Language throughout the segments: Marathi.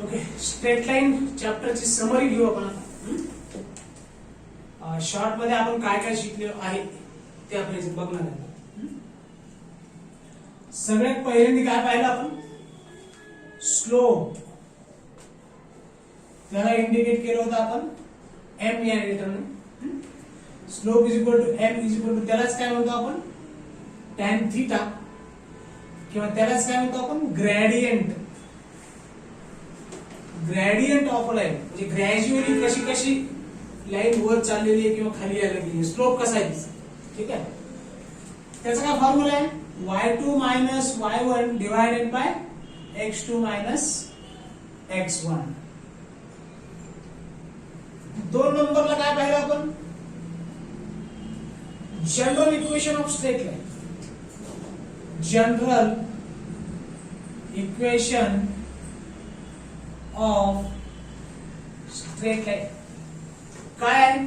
ओके, स्ट्रेट लाईन चॅप्टरची समरी घेऊ आपण आता. शॉर्ट मध्ये आपण काय काय शिकले आहे ते आपण इथे बघणार आहे. सगळ्यात पहिल्यांदा काय पाहिलं आपण, स्लोप. त्याला इंडिकेट केलं होतं आपण एम या लेटरने. Slope is equal to M is equal to, त्यालाच काय म्हणतो आपण टॅन थीटा, किंवा त्यालाच काय म्हणतो आपण gradient. Gradient of a line म्हणजे ग्रॅज्युअली कशी कशी लाईन वर चाललेली आहे किंवा खाली यायला लागली, स्लोप कसा आहे. ठीक आहे, त्याचा काय फॉर्म्युला आहे, y2 minus y1 divided by x2 minus x1. दोन नंबरला काय पाहिलं आपण, general equation of straight line. General equation of straight line काय आहे,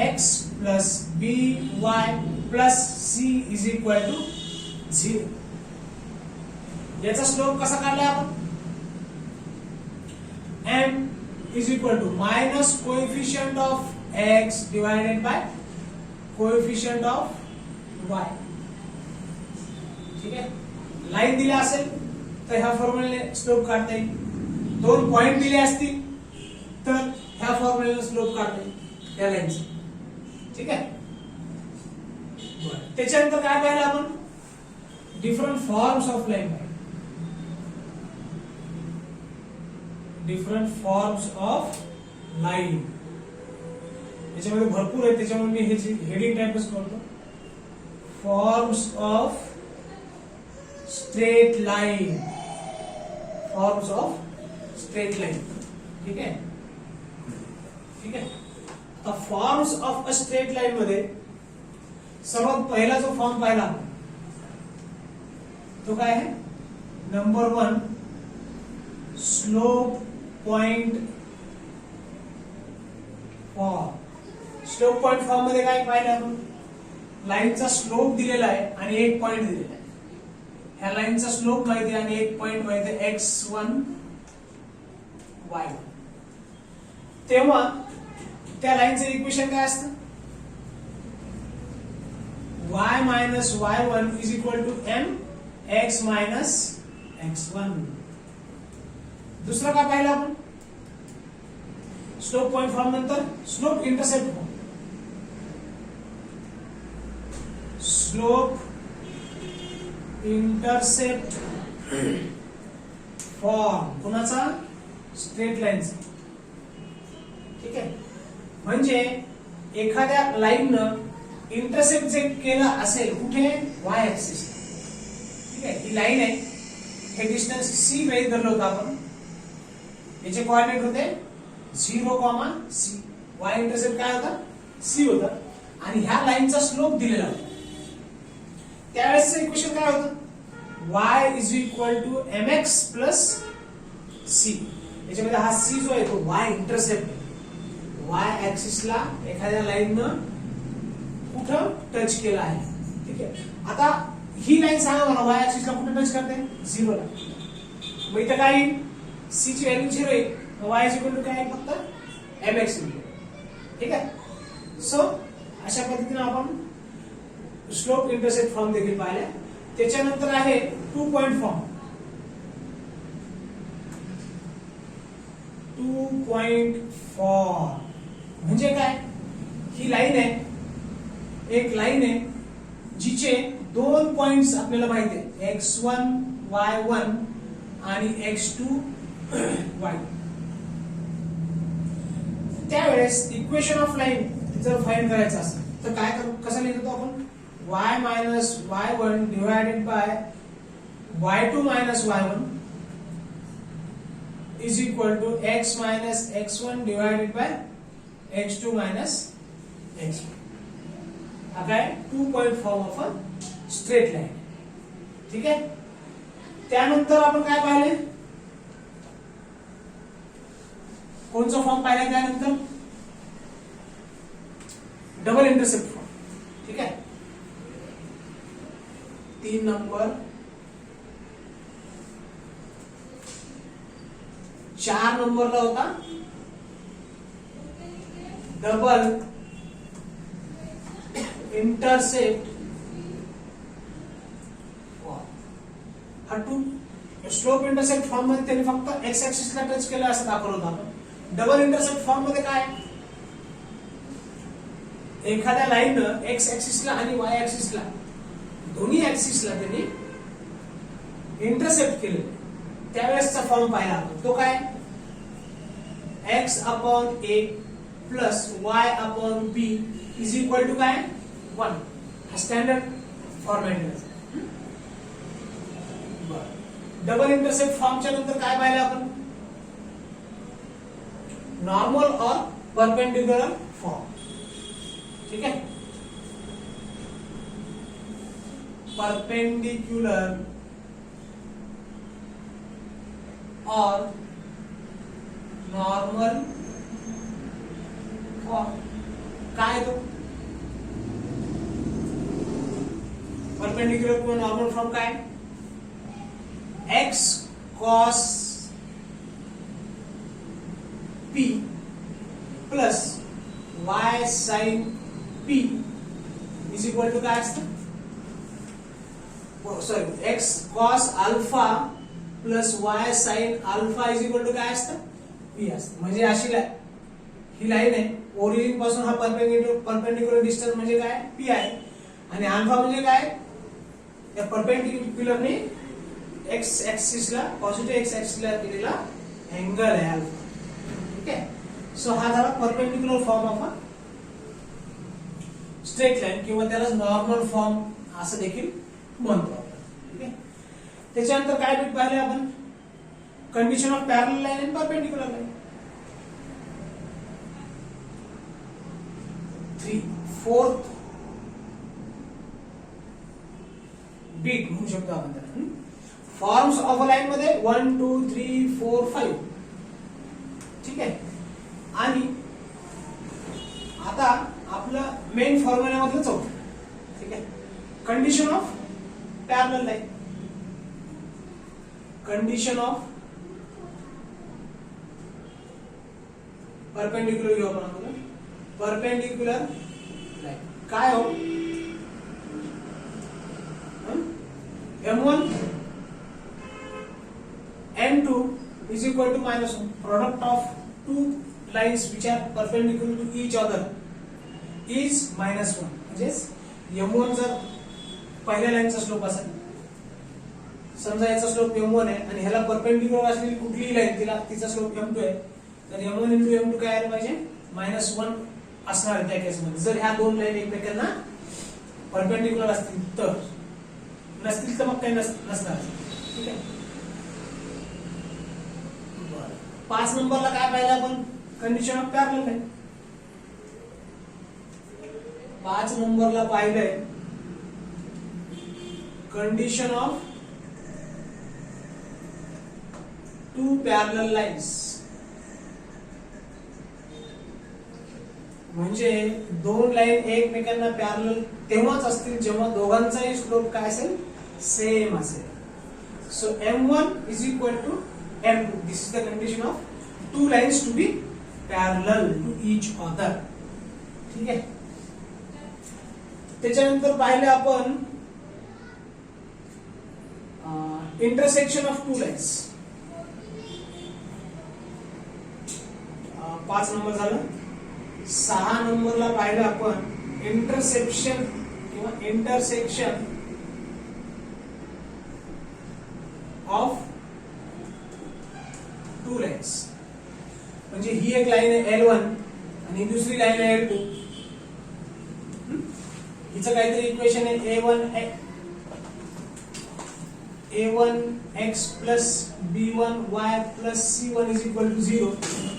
ax plus by plus c is equal to 0. याचा स्लोप कसा काढलाय आपण, m is equal to minus coefficient of x divided by coefficient of y. ठीक आहे, लाईन दिली असेल तर ह्या फॉर्म्युल्याने स्लोप काढता येईल. दोन पॉइंट दिले असतील तर ह्या फॉर्म्युल्याने स्लोप काढता येईल त्या लाईनचा. ठीक आहे, त्याच्यानंतर काय पाहिलं आपण, different forms of line. Different forms of line याच्यामध्ये भरपूर आहे, त्याच्यामुळे मी हे हेडिंग टाइपच करतो, forms of straight line. Forms of straight line. ठीक आहे, ठीक आहे. आता forms of a straight line मध्ये सर्वात पहिला जो फॉर्म पाहिला तो काय आहे, number 1 slope point form. Slope point form मध्ये काय पाहिलं आपण, लाईनचा स्लोप दिलेला आहे आणि एक पॉइंट दिलेला आहे. ह्या लाईनचा स्लोप माहिती आहे आणि एक पॉइंट माहिती आहे x1 y1. तेव्हा त्या लाईनचं इक्वेशन काय असतं, y minus y1 is equal to m x minus x1. दुसरं काय पाहिलं आपण, स्लोप पॉइंट फॉर्म नंतर slope intercept form. Slope intercept form कोणाचा, स्ट्रेट लाईनचा. ठीक आहे, म्हणजे एखाद्या लाईननं इंटरसेप्ट जे केलं असेल कुठे, y ऍक्सिस. ठीक आहे, ही लाईन आहे, हे डिस्टन्स c वेळ धरलं होतं आपण. याचे कोऑर्डिनेट होते 0, c. y इंटरसेप्ट काय होता, c होता, आणि ह्या लाईनचा स्लोप दिलेला होता. त्यावेळेसचं इक्वेशन काय होतं, y is equal to mx plus c. याच्यामध्ये हा c जो आहे तो y इंटरसेप्ट, y ऍक्सिसला एखाद्या लाईननं कुठं टच केला आहे. ठीक आहे, आता ही लाईन सांगा मला y ऍक्सिसला कुठं टच करते, 0 ला. मग इथं काय येईल, c ची व्हॅल्यू 0 आहे, y इज इक्वल टू काय आहे, फक्त mx. ठीक आहे, सो अशा पद्धतीने आपण स्लोप इंटरसेप्ट फॉर्म देखील पाहिला. त्याच्यानंतर आहे 2 पॉइंट फॉर्म. 2 पॉइंट फॉर्म म्हणजे काय, ही लाईन आहे, एक लाईन आहे जिचे दोन पॉइंट्स आपल्याला माहिती आहे, x1 y1 आणि x2 y. त्यावेळेस इक्वेशन ऑफ लाईन जर फाइंड करायचं असेल तर काय कसं लिहितो आपण, y minus y1 divided by y2 minus y1 is equal to x minus x1 divided by x2 minus x1. हा काय 2 point form of a straight line. ठीक आहे, त्यानंतर आपण काय पाहिले, कोणचा फॉर्म पाहिला, त्यानंतर डबल इंटरसेप्ट फॉर्म. ठीक आहे, 3 नंबर 4 नंबरला होता डबल इंटरसेप्ट हा टू स्लोप इंटरसेप्ट फॉर्म मध्ये त्यांनी फक्त एक्स ऍक्सिसला टच केलं असं दाखवलं होतं आपण. डबल इंटरसेप्ट फॉर्म मध्ये काय, एखाद्या लाईननं एक्स ऍक्सिसला आणि वाय ऍक्सिसला दोन्ही ऍक्सिसला त्यांनी इंटरसेप्ट केले, त्यावेळेसचा फॉर्म पाहिला आपण. तो काय, x upon a plus y upon b is equal to काय 1. हा स्टँडर्ड फॉर्मॅट आहे. डबल इंटरसेप्ट फॉर्मच्या नंतर काय पाहिलं आपण, नॉर्मल और परपेंडिकुलर फॉर्म. ठीक है, परपेंडिकुलर और नॉर्मल फॉर्म काय तो, परपेंडिकुलर किंवा नॉर्मल फॉर्म काय, x cos p plus y sine p is equal to काय असतं, sorry x cos alpha plus y sine alpha is equal to काय असतं, पी असतं. म्हणजे अशी ही लाईन आहे, ओरिजिन पासून हा परपेंडिकुलर डिस्टन्स म्हणजे काय पी आहे, आणि अल्फा म्हणजे काय, या परपेंडिकुलरने एक्स ऍक्सिसला पॉझिटिव्ह एक्स ऍक्सिसला दिलेला अँगल आहे अल्फा. ठीक आहे, सो हा झाला perpendicular form of a straight line किंवा त्याला नॉर्मल फॉर्म असं देखील म्हणतो आपण. ठीक आहे, त्याच्यानंतर काय बीट पाहिले आपण, कंडिशन ऑफ पॅरलल लाईन आणि परपेंडिकुलर लाईन. 4th बीट म्हणू शकतो आपण त्याला. फॉर्म्स ऑफ अ लाईन मध्ये 1 2 3 4 5. ठीक आहे, आणि आता आपलं मेन फॉर्म्युला मधलं चौथं. ठीक आहे, condition of parallel line, condition of perpendicular घेऊ आपण, परपेंडिकुलर लाईन काय हो, m1 m2 is equal to -1. Product of two lines which are perpendicular to each other is -1. म्हणजेच m1 जर पहिल्या लाईनचा स्लोप असेल, समजा याचा स्लोप m1 आहे आणि ह्याला परपेंडिकुलर असलेली कुठलीही लाईन तिचा स्लोप m2 आहे, तर m1 × m2 काय आलं पाहिजे, -1 असणार आहे त्या केसमध्ये. जर ह्या दोन लाईन एकमेकांना परपेंडिकुलर असतील तर, नसतील तर मग काही नसणार. ठीक आहे, 5 नंबरला काय पाहिलं आपण, कंडिशन ऑफ पॅरलल लाईन. 5 नंबरला पाहिलंय condition of two parallel lines. म्हणजे दोन लाईन एकमेकांना पॅरलल तेव्हाच असतील जेव्हा दोघांचाही स्लोप काय असेल, सेम असेल. So m1 is equal to m2. This is the condition of two lines to be parallel to each other. ठीक आहे, त्याच्यानंतर पाहिले आपण intersection of two lines. 5 number झालं. 6 नंबरला पाहिलं आपण इंटरसेप्शन किंवा इंटरसेक्शन ऑफ टू लाईन्स. म्हणजे ही एक लाईन आहे L1 आणि दुसरी लाईन आहे L2. हिचं काहीतरी इक्वेशन आहे a1x plus b1y plus c1 is equal to 0.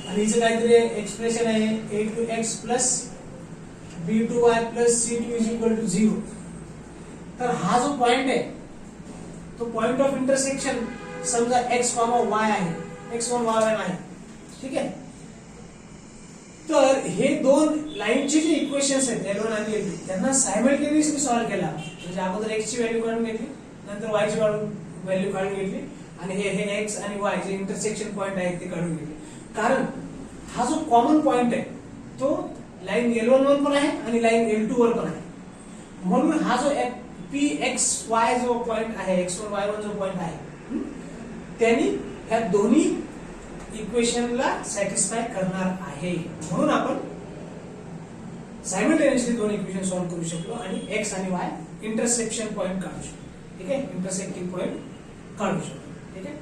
आणि हिचं काहीतरी एक्सप्रेशन आहे a2x plus b2y plus c2 is equal to 0. तर हा जो पॉइंट आहे तो पॉइंट ऑफ इंटरसेक्शन समजा x, y आहे, x1 y1 आहे. ठीक आहे, तर हे दोन लाईनचे जे इक्वेशन्स आहेत L1 आणि L2 त्यांना सायमल्टेनियसली सॉल्व्ह केला. म्हणजे अगोदर x ची व्हॅल्यू काढून घेतली, नंतर y ची व्हॅल्यू काढून घेतली आणि हे एक्स आणि वाय जे इंटरसेक्शन पॉइंट आहेत ते काढून घेतले. कारण हा जो कॉमन पॉइंट आहे तो लाईन L1 वर पण आहे आणि लाईन L2 वर पण आहे. म्हणून हा जो पी एक्स वाय जो पॉइंट आहे, x1 y1 जो पॉइंट आहे, त्यांनी ह्या दोन्ही इक्वेशनला सॅटिस्फाय करणार आहे. म्हणून आपण सायमल्टेनियसली दोन इक्वेशन सॉल्व्ह करू शकलो आणि एक्स आणि वाय इंटरसेक्शन पॉइंट काढू शकतो. ठीक आहे, इंटरसेक्टिंग पॉइंट काढू शकतो. ठीक आहे,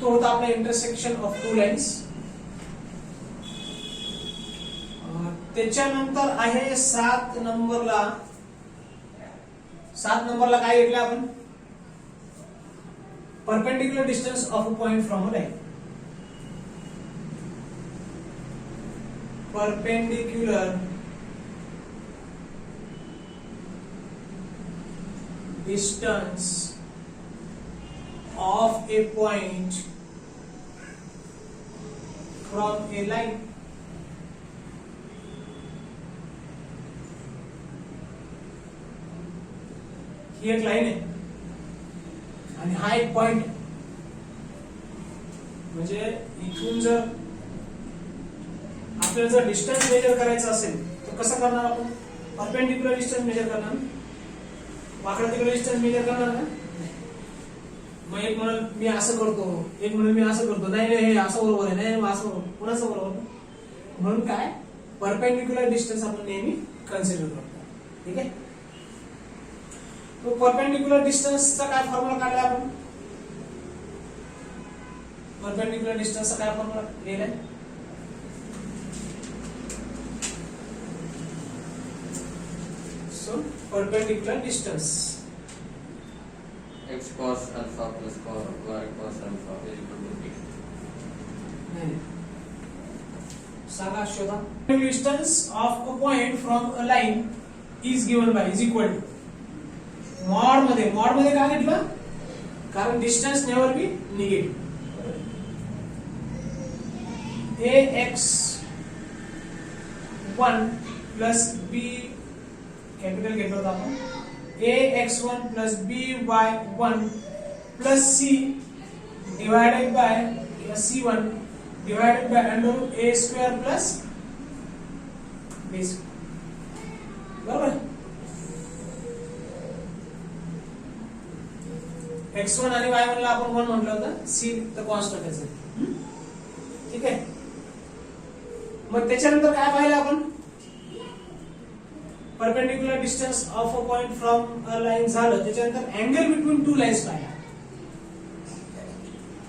तो होता आपला इंटरसेक्शन ऑफ टू लाईन्स. त्याच्यानंतर आहे 7 नंबरला काय घेतलं आपण? Perpendicular distance of a point from a line. Perpendicular distance of a point from a line. ही एक लाईन आहे आणि हा एक पॉइंट. म्हणजे इथून जर आपल्याला जर डिस्टन्स मेजर करायचं असेल तर कसं करणार आपण? परपेंडिक्युलर डिस्टन्स मेजर करणार, वाकडा तिकडे डिस्टन्स मेजर करणार ना. मग एक म्हणाल मी असं करतो, एक म्हणाल मी असं करतो, नाही हे असं बरोबर आहे, नाही असं कुणाचं बरोबर. म्हणून काय, परपेंडिक्युलर डिस्टन्स आपण नेहमी कन्सिडर करतो. ठीक आहे, तो परपेंडिक्युलर डिस्टन्सचा काय फॉर्म्युला काढला आपण? परपेंडिक्युलर डिस्टन्सचा काय फॉर्म्युला लिहिलाय? So perpendicular distance x cos alpha plus y cos alpha is equal to b. नाही, सांगा शोधा. Distance of a point from a line is given by is equal to mod मध्ये काय घेतलं? कारण distance never be negative. ax1 plus b capital घेतलं होतं आपण. ax1 plus by1 plus c divided by c1 divided by under root a square plus b square. बरोबर. x1 आणि y1 ला आपण 1 म्हटलं होतं, c तर कॉन्स्टंट आहे. ठीक आहे, मग त्याच्यानंतर काय पाहिलं आपण? Perpendicular distance of a point from a line झालं. त्याच्यानंतर अँगल बिटवीन टू लाईन्स पाहिला.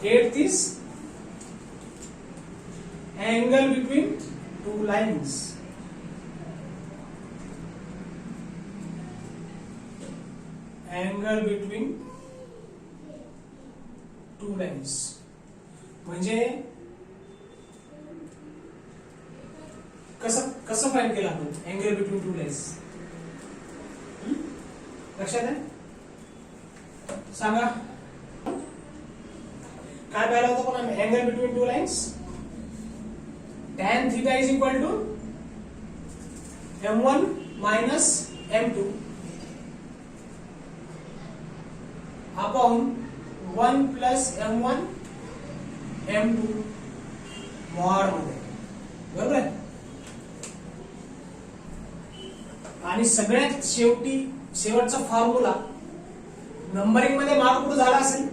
8th is angle between two lines. Angle between two lines म्हणजे कसं फाइंड केलं आपण अँगल बिटवीन टू लाईन्स? लक्षात आहे? सांगा काय पाहिलं होतं पण angle between two lines? tan theta is equal to m1 minus m2 upon 1 plus m1 m2 mod मध्ये. बरोबर आहे. आणि सगळ्यात शेवटचा फॉर्म्युला नंबरिंग मध्ये मार्क कुठे झाला असेल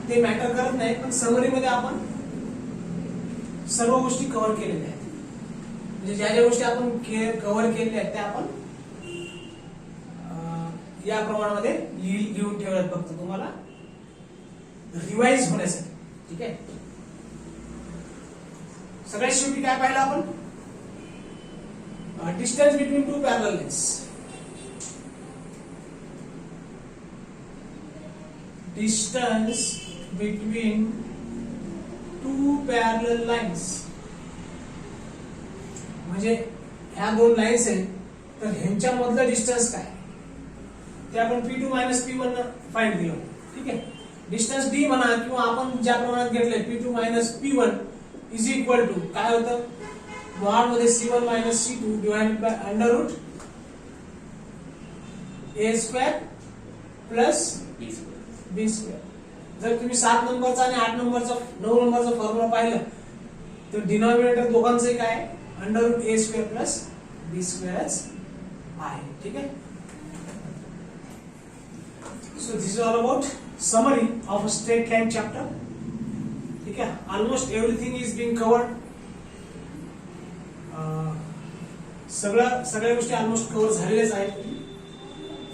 ते मॅटर करत नाही, पण समरी मध्ये आपण सर्व गोष्टी कव्हर केलेल्या आहेत. म्हणजे ज्या गोष्टी आपण कव्हर केलेल्या आहेत त्या आपण या प्रमाणामध्ये लिहून ठेवल्यात फक्त तुम्हाला रिवाइज होण्यासाठी. ठीक आहे, सगळ्यात शेवटी काय पाहिलं आपण? Distance between two parallel lines. Distance between two parallel lines म्हणजे ह्या दोन लाईन्स आहेत तर ह्यांच्या मधलं डिस्टन्स काय ते आपण P2 मायनस P1 फाइंड केलं. ठीक आहे, डिस्टन्स D म्हणा किंवा आपण ज्या प्रमाणात घेतले P2 minus P1 is equal to काय होतं? मॉड मध्ये C1 minus C2 divided by under root A square plus b square. जर तुम्ही 7 नंबरचा आणि 8 नंबरचा 9 नंबरचा फॉर्म्युला पाहिला तर डिनॉमिनेटर दोघांचंही काय अंडर रूट ए स्क्वेअर प्लस बी स्क्वेअरच आहे. ठीक आहे. So this is all about summary of a straight line chapter. ठीक आहे. Almost everything is being covered. सगळ्या गोष्टी ऑलमोस्ट कव्हर झालेल्याच आहेत.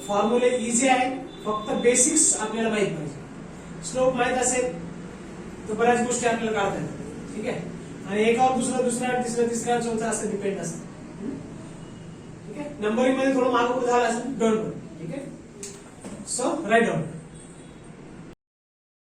फॉर्म्युले इझी आहेत, फक्त बेसिक्स आपल्याला माहित पाहिजे. स्लोप माहित असेल तर बऱ्याच गोष्टी आपल्याला काढता येतात. ठीक आहे. आणि एकावर दुसरा तिसरा चौथा असं डिपेंड असतं. ठीक आहे. नंबरिंग मध्ये थोडं मागं पुढे झालं असेल डोंट वरी. ठीक आहे. So write down.